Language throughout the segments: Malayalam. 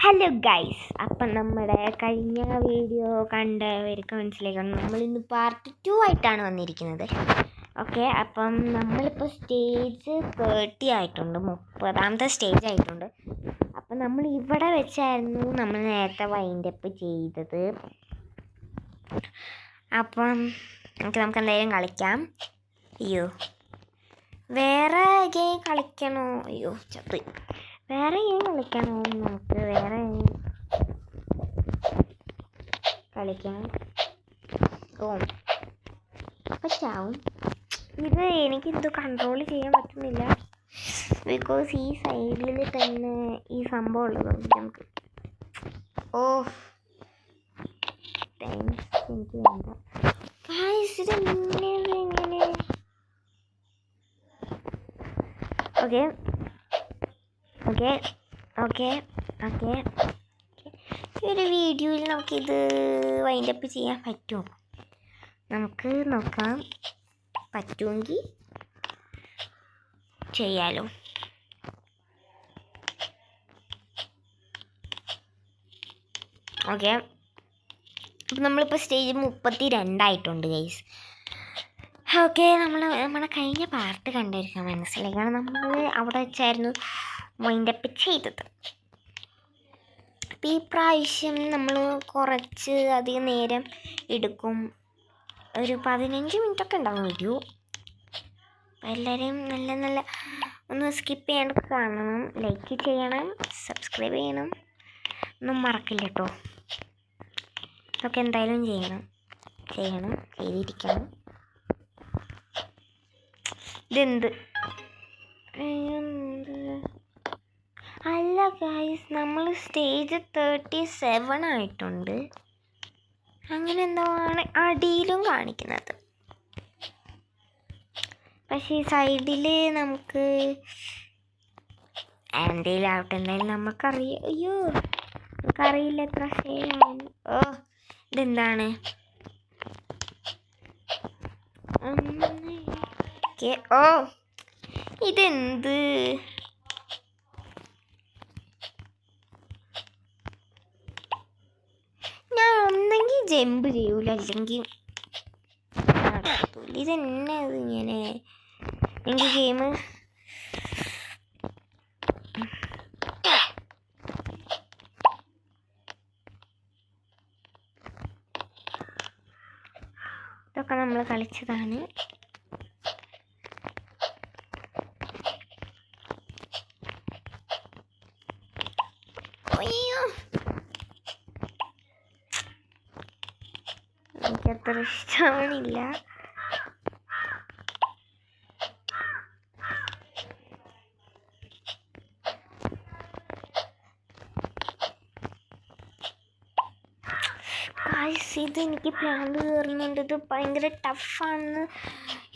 ഹലോ ഗൈസ്, അപ്പം നമ്മുടെ കഴിഞ്ഞ വീഡിയോ കണ്ടവർക്ക് മനസ്സിലാക്കണം, നമ്മളിന്ന് പാർട്ട് 2 ആയിട്ടാണ് വന്നിരിക്കുന്നത്. ഓക്കെ, അപ്പം നമ്മളിപ്പോൾ സ്റ്റേജ് 30 ആയിട്ടുണ്ട്, 30ാമത്തെ സ്റ്റേജ് ആയിട്ടുണ്ട്. അപ്പം നമ്മൾ ഇവിടെ വെച്ചായിരുന്നു നമ്മൾ നേരത്തെ വൈൻഡപ്പ് ചെയ്തത്. അപ്പം നമുക്ക് എന്തായാലും കളിക്കാം. അയ്യോ, വേറെ ഗെയിം കളിക്കണോ? അയ്യോ ചത്ത്. വേറെ ഗെയിം കളിക്കണോ? നമുക്ക് വേറെ കളിക്കണം. അപ്പം ചാവും. ഇത് എനിക്കിത് കൺട്രോൾ ചെയ്യാൻ പറ്റുന്നില്ല, ബിക്കോസ് ഈ സൈഡിൽ തന്നെ ഈ സംഭവം ഉള്ളതുകൊണ്ട് നമുക്ക് എനിക്ക് വേണ്ട. ഇതെങ്ങനെ? ഓക്കെ ഓക്കെ ഓക്കെ ഓക്കെ ഈ ഒരു വീഡിയോയിൽ നമുക്കിത് വൈൻഡപ്പ് ചെയ്യാൻ പറ്റുമോ? നമുക്ക് നോക്കാം, പറ്റുമെങ്കിൽ ചെയ്യാലോ. ഓക്കെ, അപ്പം നമ്മളിപ്പോൾ സ്റ്റേജ് 32 ആയിട്ടുണ്ട് ഗൈസ്. ഓക്കെ, നമ്മളെ കഴിഞ്ഞ പാർട്ട് കണ്ടിരിക്കാൻ മനസ്സിലാക്കണം. നമ്മൾ അവിടെ വെച്ചായിരുന്നു വൈൻഡപ്പ് ചെയ്തത്. അപ്പം ഈ പ്രാവശ്യം നമ്മൾ കുറച്ച് അധികം നേരം എടുക്കും, ഒരു 15 മിനിറ്റൊക്കെ ഉണ്ടാവും വീഡിയോ. അപ്പം എല്ലാവരും നല്ല ഒന്ന് സ്കിപ്പ് ചെയ്യാണ്ട് കാണണം, ലൈക്ക് ചെയ്യണം, സബ്സ്ക്രൈബ് ചെയ്യണം, ഒന്നും മറക്കില്ല കേട്ടോ. ഇതൊക്കെ എന്തായാലും ചെയ്തിരിക്കണം. ഇതെന്ത് അല്ല ഗൈസ്, നമ്മൾ സ്റ്റേജ് 37 ആയിട്ടുണ്ട്. അങ്ങനെ എന്തോ ആണ് അടിയിലും കാണിക്കുന്നത്. പക്ഷേ ഈ സൈഡിൽ നമുക്ക് എന്തെങ്കിലും ആവട്ടെ, എന്തായാലും നമുക്കറിയാം. അയ്യോ, നമുക്കറിയില്ല എത്ര സ്റ്റേജാണ്. ഇതെന്താണ്? ഇതെന്ത്? ഞാൻ ഒന്നെങ്കിൽ ജമ്പ് ചെയ്യൂല, അല്ലെങ്കിൽ ഇതെന്നെ അത് ഇങ്ങനെ. എനിക്ക് ഗെയിം ഇതൊക്കെ നമ്മൾ കളിച്ചതാണ്. എനിക്കത്ര ഇഷ്ടമാണില്ല. ഇത് എനിക്ക് പ്ലാൻ കയറുന്നുണ്ട്. ഇത് ഭയങ്കര ടഫാണെന്ന്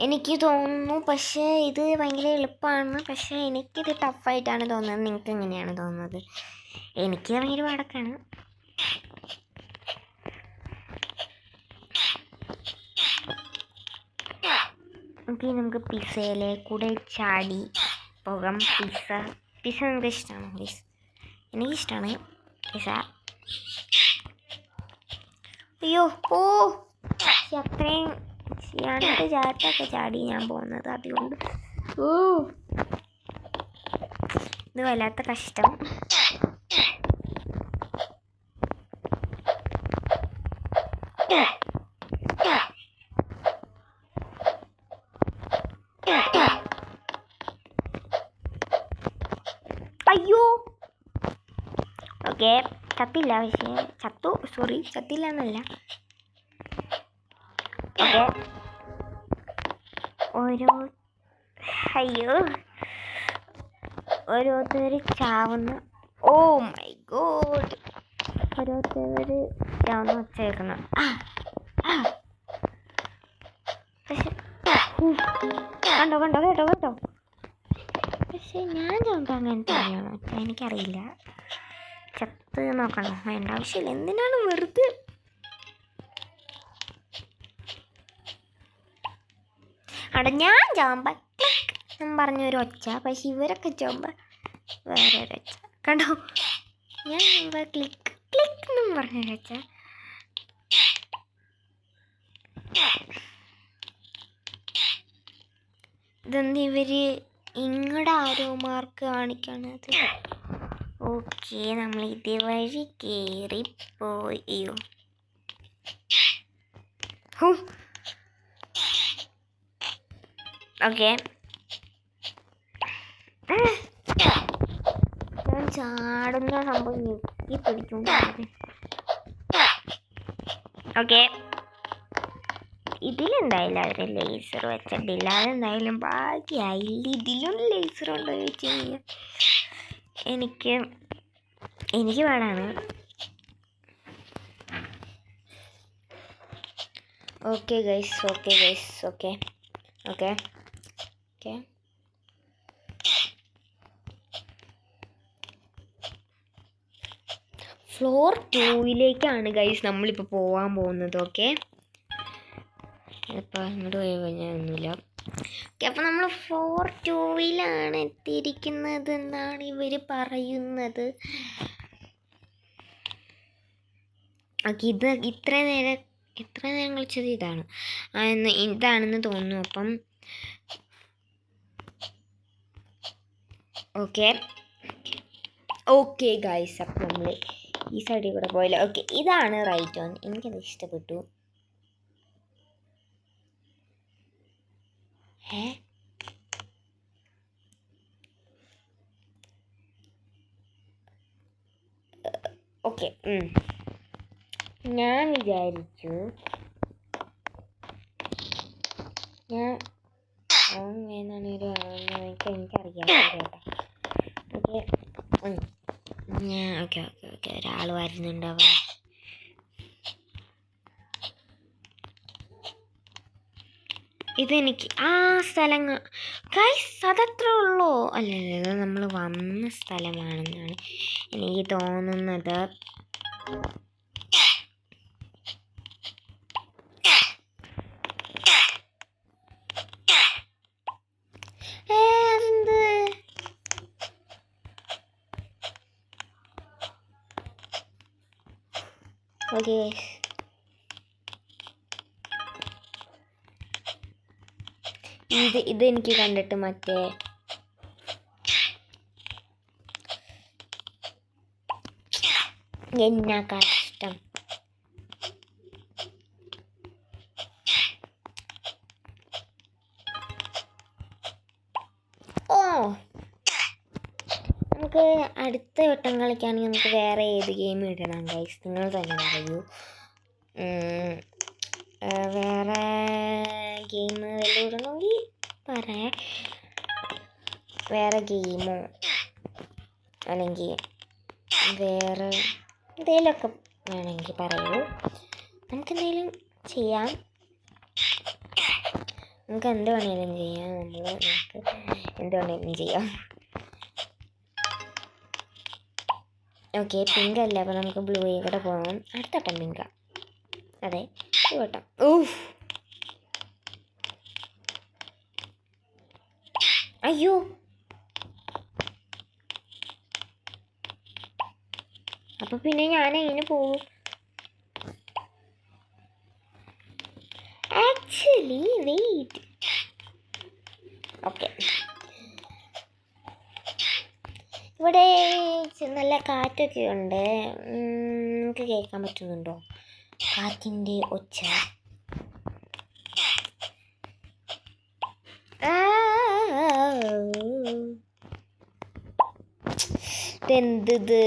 എനിക്ക് തോന്നുന്നു, പക്ഷേ ഇത് ഭയങ്കര എളുപ്പമാണ്. പക്ഷേ എനിക്കിത് ടഫായിട്ടാണ് തോന്നുന്നത്. നിങ്ങൾക്ക് എങ്ങനെയാണ് തോന്നുന്നത്? എനിക്ക് ഭയങ്കര പാടക്കാണ്. ഓക്കെ, നമുക്ക് പിസ്സയിലെ കൂടെ ചാടി പോകാം. പിസ്സ നിങ്ങൾക്ക് ഇഷ്ടമാണോ ഗൈസ്? എനിക്കിഷ്ടമാണ് പിസ്സ. അയ്യോ, അത്രയും ചെയ്യാണ്ട് ചാറ്റൊക്കെ ചാടി ഞാൻ പോകുന്നത്, അതുകൊണ്ട് ഇത് വല്ലാത്ത കഷ്ടം. അയ്യോ, ഓക്കെ, ചത്തില്ല. പക്ഷേ ചത്തില്ല എന്നല്ല. ഓരോരുത്തർ ചാവുന്ന. ഓ മൈ ഗോഡ്, ഓരോരുത്തർ ചാവുന്ന വച്ചേക്കണം. പക്ഷെ കേട്ടോ. പക്ഷെ ഞാൻ ചാവുമ്പോൾ അങ്ങനത്തെ അറിയണം, എനിക്കറിയില്ല. ചത്ത് നോക്കണം, വേണ്ട ആവശ്യമില്ല. എന്തിനാണ് വെറുതെ? അവിടെ ഞാൻ ചാവുമ്പോൾ ഞാൻ പറഞ്ഞൊരു ഒച്ച, പക്ഷെ ഇവരൊക്കെ ചാവുമ്പോൾ വേറെ ഒരൊച്ച. കണ്ടോ, ഞാൻ ക്ലിക്ക് ക്ലിക്ക് എന്നും പറഞ്ഞു വെച്ചാൽ ഇതെന്ത് ഇവര് ഇങ്ങോട്ട് ആരോ മാർക്ക് കാണിക്കണത്. ഓക്കെ, നമ്മൾ ഇതുവഴി കയറിപ്പോയോ? ഓക്കെ, ഞാൻ ചാടുന്ന സംഭവം ഞെക്കി പിടിച്ചുകൊണ്ടിരിക്കും. ഓക്കെ, ഇതിലുണ്ടായില്ല അവർ ലേസർ വെച്ചിട്ടില്ല. അതെന്തായാലും ഭാഗ്യമായില്ല. ഇതിലും ലേസർ ഉണ്ടോ ചോദിച്ചു കഴിഞ്ഞാൽ എനിക്ക് പാടാണ്. Okay guys, okay. Floor 2 guys നമ്മളിപ്പോൾ പോകാൻ പോകുന്നത്. ഓക്കെ, ഇപ്പോൾ ഇങ്ങോട്ട് പോയി കഴിഞ്ഞാൽ ഓക്കെ, അപ്പോൾ നമ്മൾ ഫ്ലോർ 2 എത്തിയിരിക്കുന്നത് എന്നാണ് ഇവർ പറയുന്നത്. ഓക്കെ, ഇത്ര നേരം കളിച്ചത് ഇതാണെന്ന് തോന്നുന്നു. അപ്പം ഓക്കെ ഗൈസ്, അപ്പം നമ്മൾ ഈ സൈഡിൽ കൂടെ പോയില്ല. ഓക്കെ, ഇതാണ് റൈറ്റ് ഓൺ. എനിക്കത് ഇഷ്ടപ്പെട്ടു. ഓക്കെ, ഞാൻ വിചാരിച്ചു എനിക്കറിയാം കേട്ടോ. ഓക്കെ, ഒരാൾ വരുന്നുണ്ടാവുക. ഇതെനിക്ക് ആ സ്ഥലങ്ങൾ ഗൈസ് അതത്രേ ഉള്ളൂ. അല്ലല്ല, നമ്മൾ വന്ന സ്ഥലമാണെന്നാണ് എനിക്ക് തോന്നുന്നത്. ഓക്കെ, ഇതെനിക്ക് കണ്ടിട്ട് മറ്റേ എന്നാ കഷ്ടം. നമുക്ക് അടുത്ത വട്ടം കളിക്കുകയാണെങ്കിൽ നമുക്ക് വേറെ ഏത് ഗെയിം ഇടണം ഗൈസ്, നിങ്ങൾ തന്നെ പറയൂ. വേറെ ഗെയിം ഇടണമെങ്കിൽ പറയാം. വേറെ ഗെയിമോ അല്ലെങ്കിൽ വേറെ എന്തെങ്കിലുമൊക്കെ വേണമെങ്കിൽ പറയൂ. നമുക്കെന്തെങ്കിലും ചെയ്യാം. നമുക്ക് എന്ത് വേണമെങ്കിലും ചെയ്യാം. നമുക്ക് എന്ത് വേണമെങ്കിലും ചെയ്യാം. ഓക്കെ, പിങ്ക് അല്ല, അപ്പോൾ നമുക്ക് ബ്ലൂയിൽ കൂടെ പോകാം. അടുത്ത വട്ടം പിങ്കാ. അതെ, ഈ വട്ടം. അയ്യോ, അപ്പോൾ പിന്നെ ഞാൻ എങ്ങനെ പോകും? Actually wait. ഓക്കെ, ഇവിടെ നല്ല കാറ്റൊക്കെ ഉണ്ട്. നിങ്ങൾക്ക് കേൾക്കാൻ പറ്റുന്നുണ്ടോ കാറ്റിൻ്റെ ഒച്ച? ഇതെന്തത്?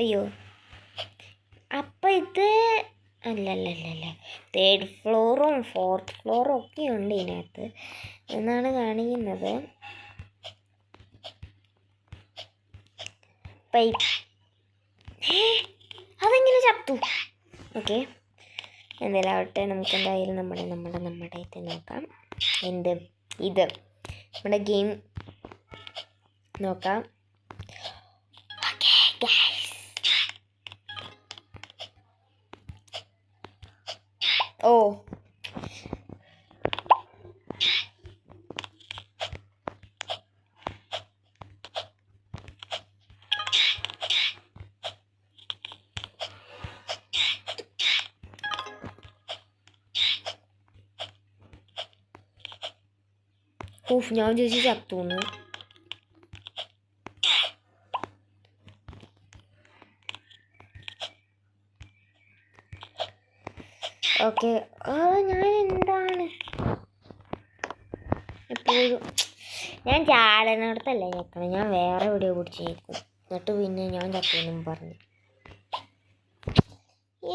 അയ്യോ, അപ്പം ഇത് അല്ലല്ല 3rd ഫ്ലോറും 4th ഫ്ലോറും ഒക്കെ ഉണ്ട് ഇതിനകത്ത് എന്നാണ് കാണിക്കുന്നത്. പൈപ്പ് അതെങ്ങനെ ചത്തു? ഓക്കെ, എന്തായാലും ആവട്ടെ. നമുക്ക് എന്തായാലും നമ്മുടെ ഇത് നോക്കാം. ഇത് നമ്മുടെ ഗെയിം നോക്കാം. ഓഫ് ഞാൻ ചോദിച്ചു ചത്തൂന്ന്. ഓക്കെ. ഞാൻ എന്താണ് എപ്പോഴും ഞാൻ ചാടുന്നിടത്തല്ലേ നിൽക്കണം, ഞാൻ വേറെ എവിടെയോ പിടിച്ച് നിൽക്കും. എന്നിട്ട് പിന്നെ ഞാൻ ചത്തൂന്നും പറഞ്ഞു.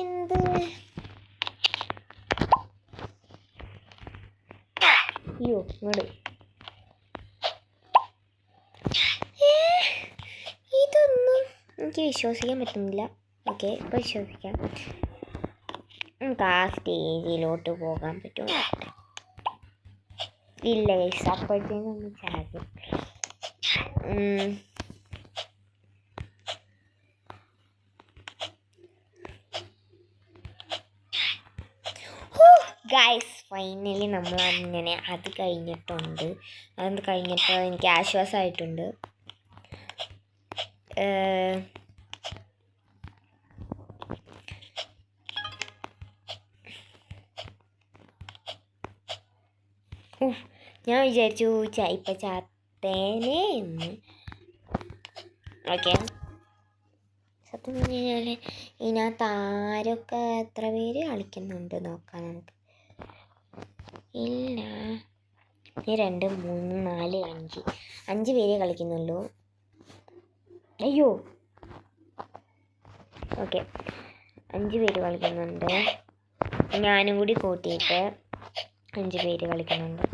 എന്ത് അയ്യോ ഇങ്ങോട്ട് ഇതൊന്നും എനിക്ക് വിശ്വസിക്കാൻ പറ്റുന്നില്ല. ഓക്കെ ഇപ്പോൾ വിശ്വസിക്കാം. നമുക്ക് ആ സ്റ്റേജിലോട്ട് പോകാൻ പറ്റുമോ? ഇല്ല ഗൈസ്, അപ്പോഴത്തേനും ഒന്ന് ചാടും. ഗൈസ് ഫൈനലി നമ്മൾ അങ്ങനെ അത് കഴിഞ്ഞിട്ടുണ്ട്. അത് കഴിഞ്ഞിട്ട് എനിക്ക് ആശ്വാസമായിട്ടുണ്ട്. ഞാൻ വിചാരിച്ചു ഇപ്പം ചാത്തേനെ എന്ന്. ഓക്കെ, സത്യം പറഞ്ഞു കഴിഞ്ഞാൽ ഇതിനകത്ത് ആരൊക്കെ എത്ര പേര് കളിക്കുന്നുണ്ട് നോക്കാം നമുക്ക്. ഇല്ല, 2 3 4 5 പേര് കളിക്കുന്നുള്ളൂ. അയ്യോ ഓക്കെ, 5 പേര് കളിക്കുന്നുണ്ട്. ഞാനും കൂടി കൂട്ടിയിട്ട് 5 പേര് കളിക്കുന്നുണ്ട്.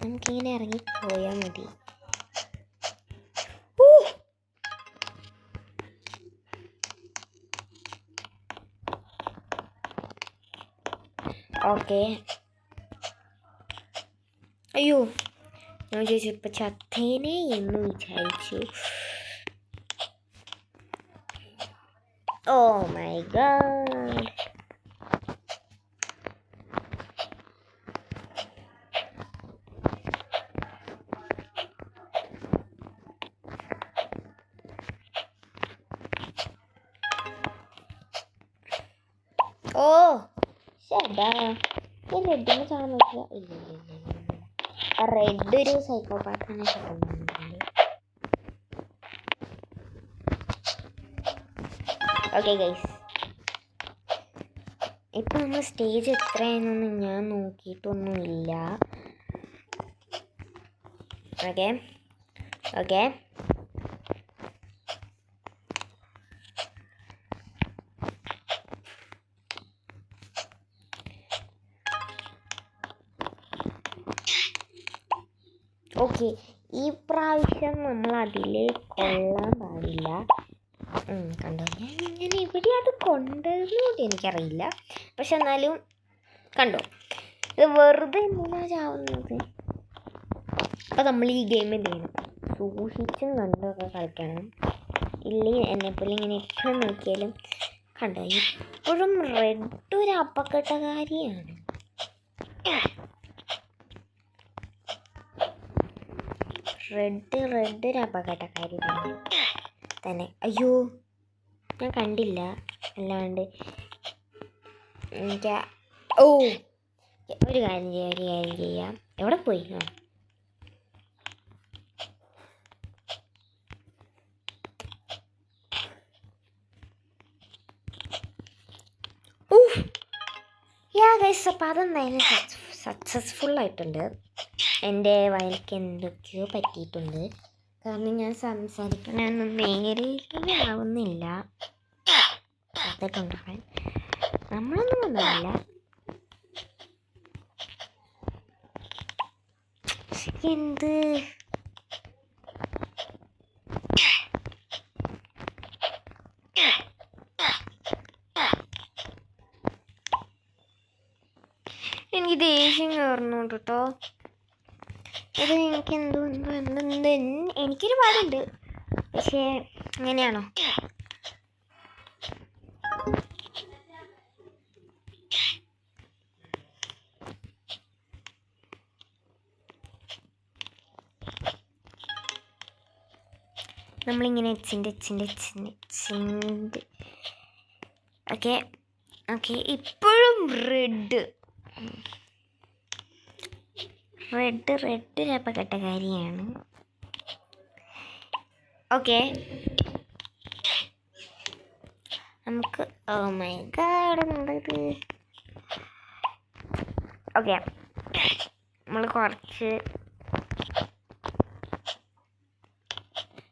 നമുക്കിങ്ങനെ ഇറങ്ങി പോയാൽ മതി. ഓക്കെ, അയ്യോ ഞാൻ ചോദിച്ചു ഇപ്പം ചത്തേനെ എന്ന് വിചാരിച്ചു. ഓ മൈ ഗോഡ്, ഓ ചേട്ടാ ഈ റെഡിനെ കാണാൻ പറ്റില്ല. ഇല്ല റെഡ് ഒരു സൈക്കോപാത്തിനെ കിട്ടുന്നുണ്ട്. ഓക്കെ ഗൈസ്, ഇപ്പം നമ്മൾ സ്റ്റേജ് എത്രയാണെന്നൊന്നും ഞാൻ നോക്കിയിട്ടൊന്നുമില്ല. ഓക്കെ ഓക്കെ ഓക്കെ, ഈ പ്രാവശ്യം നമ്മൾ അതിൽ കൊള്ളാൻ പാടില്ല. കണ്ടോ, ഞാൻ ഇവിടെ അത് കൊണ്ടുവരുന്നോട്ട് എനിക്കറിയില്ല. പക്ഷെ എന്നാലും കണ്ടോ, ഇത് വെറുതെ എന്തിനാ ചാവുന്നത്? അപ്പോൾ നമ്മൾ ഈ ഗെയിം എന്ത് ചെയ്യണം, സൂക്ഷിച്ചും കണ്ടൊക്കെ കളിക്കണം. ഇല്ലേ എന്നെപ്പോലെ ഇങ്ങനെ എപ്പോഴും നോക്കിയാലും കണ്ടോ, ഇപ്പോഴും റെഡ് ഒരു അപകടകാരിയാണ്. റെഡ് ഒരു അപകടകാരി തന്നെ. അയ്യോ ഞാൻ കണ്ടില്ല. അല്ലാണ്ട് എനിക്ക് ഒരു കാര്യം ചെയ്യാം. എവിടെ പോയി? ഗൈസ്, അപ്പം അതെന്തായാലും സക്സസ്ഫുള്ളായിട്ടുണ്ട്. എൻ്റെ വയലിക്ക് എന്തൊക്കെയോ പറ്റിയിട്ടുണ്ട്. കാരണം ഞാൻ സംസാരിക്കണമെന്ന് നേരെ ആവുന്നില്ല. അതൊക്കെ നമ്മളൊന്നും വന്നില്ല. എന്ത് എനിക്ക് ദേഷ്യം കയറുന്നുണ്ട് കേട്ടോ. ഇത് എനിക്ക് എനിക്കൊരു പാടുണ്ട്. പക്ഷേ അങ്ങനെയാണോ? നമ്മളിങ്ങനെ ഓക്കെ ഓക്കെ, ഇപ്പോഴും റെഡ്. റെഡ് രപ്പക്കെട്ട കാര്യമാണ്. ഓക്കെ, നമുക്ക് ഓ മൈ ഗാഡ് എന്തത്. ഓക്കെ, നമ്മൾ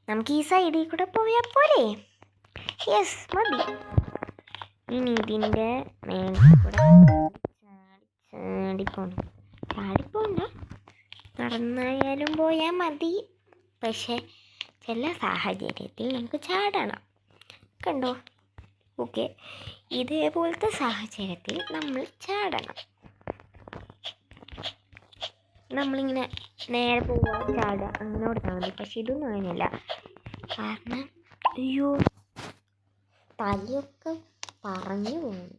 നമുക്ക് ഈ സൈഡിൽ കൂടെ പോയാൽ പോരെ? യെസ്, മതി. ഇനി ഇതിൻ്റെ മേലെ കൂടെ ചാടിപ്പോണ്ട, നടന്നായാലും പോയാൽ മതി. പക്ഷെ ചില സാഹചര്യത്തിൽ നമുക്ക് ചാടണം, കണ്ടോ? ഓക്കെ, ഇതേപോലത്തെ സാഹചര്യത്തിൽ നമ്മൾ ചാടണം. നമ്മളിങ്ങനെ നേരെ പോവുക, ചാടുക, അങ്ങനെ കൊടുത്താൽ മതി. പക്ഷെ ഇതൊന്നും അങ്ങനെയല്ല. കാരണം അയ്യോ, തലയൊക്കെ പറഞ്ഞു പോകുന്നു.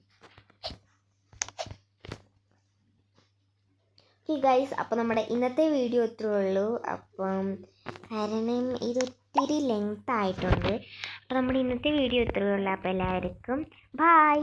ഓക്കെ ഗൈസ്, അപ്പോൾ നമ്മുടെ ഇന്നത്തെ വീഡിയോ ഇത്രയേ ഉള്ളൂ. അപ്പം കാരണം ഇതൊത്തിരി ലെങ്ത് ആയിട്ടുണ്ട്. അപ്പോൾ നമ്മുടെ ഇന്നത്തെ വീഡിയോ ഇത്രയേ ഉള്ളൂ. അപ്പോൾ എല്ലാവർക്കും ബൈ.